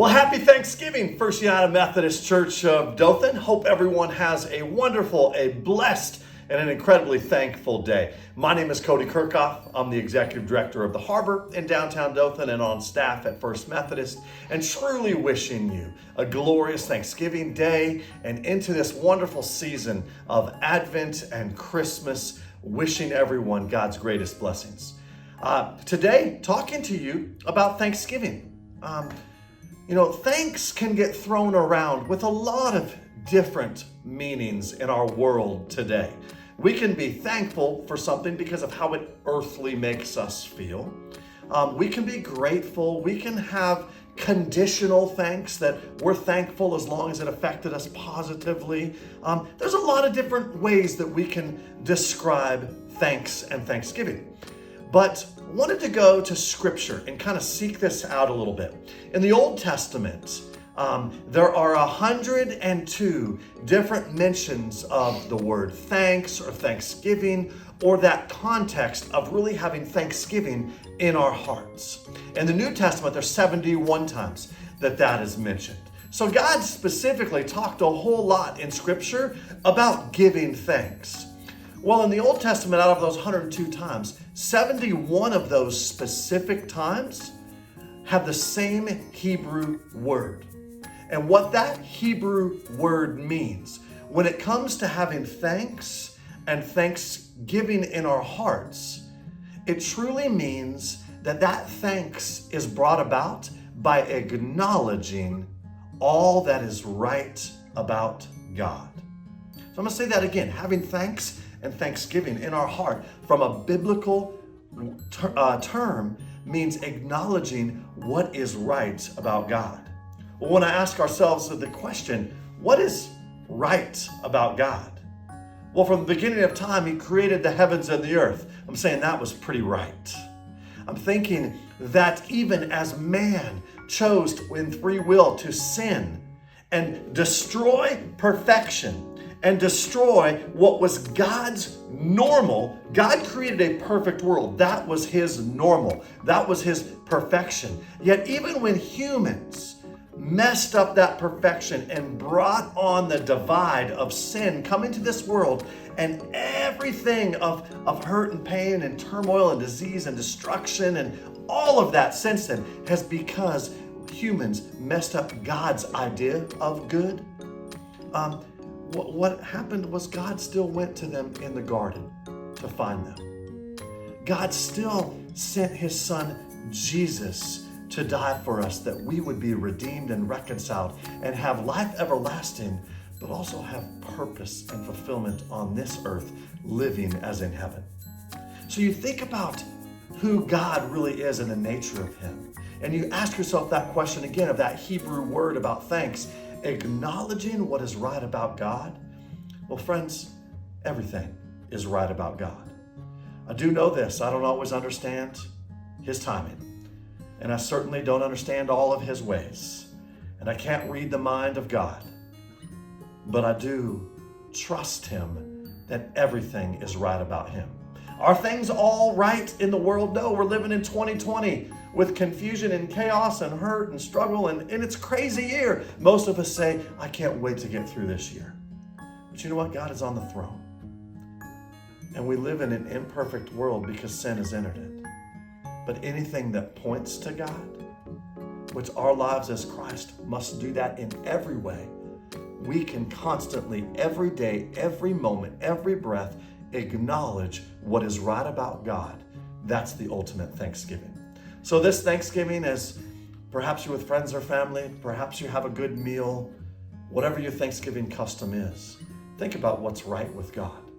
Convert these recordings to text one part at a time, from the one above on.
Well, happy Thanksgiving, First United Methodist Church of Dothan. Hope everyone has a wonderful, a blessed, and an incredibly thankful day. My name is Kody Kirchhoff. I'm the Executive Director of the Harbor in downtown Dothan and on staff at First Methodist, and truly wishing you a glorious Thanksgiving day and into this wonderful season of Advent and Christmas, wishing everyone God's greatest blessings. Today, talking to you about Thanksgiving. Thanks can get thrown around with a lot of different meanings in our world today. We can be thankful for something because of how it earthly makes us feel. We can be grateful. We can have conditional thanks that we're thankful as long as it affected us positively. There's a lot of different ways that we can describe thanks and Thanksgiving. But wanted to go to Scripture and kind of seek this out a little bit. In the Old Testament, there are 102 different mentions of the word thanks or thanksgiving, or that context of really having thanksgiving in our hearts. In the New Testament, there's 71 times that is mentioned. So God specifically talked a whole lot in Scripture about giving thanks. Well, in the Old Testament, out of those 102 times, 71 of those specific times have the same Hebrew word. And what that Hebrew word means, when it comes to having thanks and thanksgiving in our hearts, it truly means that thanks is brought about by acknowledging all that is right about God. So I'm going to say that again, having thanks and thanksgiving in our heart from a biblical term means acknowledging what is right about God. Well, when I ask ourselves the question, what is right about God? Well, from the beginning of time, He created the heavens and the earth. I'm saying that was pretty right. I'm thinking that even as man chose in free will to sin and destroy perfection, and destroy what was God's normal. God created a perfect world. That was His normal. That was His perfection. Yet even when humans messed up that perfection and brought on the divide of sin coming to this world, and everything of hurt and pain and turmoil and disease and destruction and all of that since then has because humans messed up God's idea of good. What happened was God still went to them in the garden to find them. God still sent His Son, Jesus, to die for us that we would be redeemed and reconciled and have life everlasting, but also have purpose and fulfillment on this earth, living as in heaven. So you think about who God really is and the nature of Him, and you ask yourself that question again of that Hebrew word about thanks, acknowledging what is right about God. Well, friends, everything is right about God. I do know this. I don't always understand His timing, and I certainly don't understand all of His ways, and I can't read the mind of God, but I do trust Him that everything is right about Him. Are things all right in the world? No, we're living in 2020 with confusion and chaos and hurt and struggle, and it's a crazy year. Most of us say, I can't wait to get through this year. But you know what? God is on the throne. And we live in an imperfect world because sin has entered it. But anything that points to God, which our lives as Christ must do that in every way, we can constantly, every day, every moment, every breath, acknowledge what is right about God. That's the ultimate Thanksgiving. So this Thanksgiving, as perhaps you're with friends or family, perhaps you have a good meal, whatever your Thanksgiving custom is, think about what's right with God.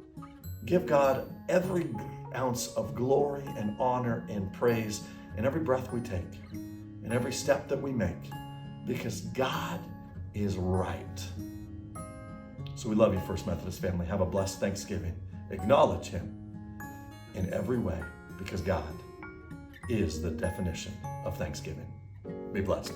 Give God every ounce of glory and honor and praise in every breath we take, in every step that we make, because God is right. So we love you, First Methodist family. Have a blessed Thanksgiving. Acknowledge Him in every way, because God is the definition of Thanksgiving. Be blessed.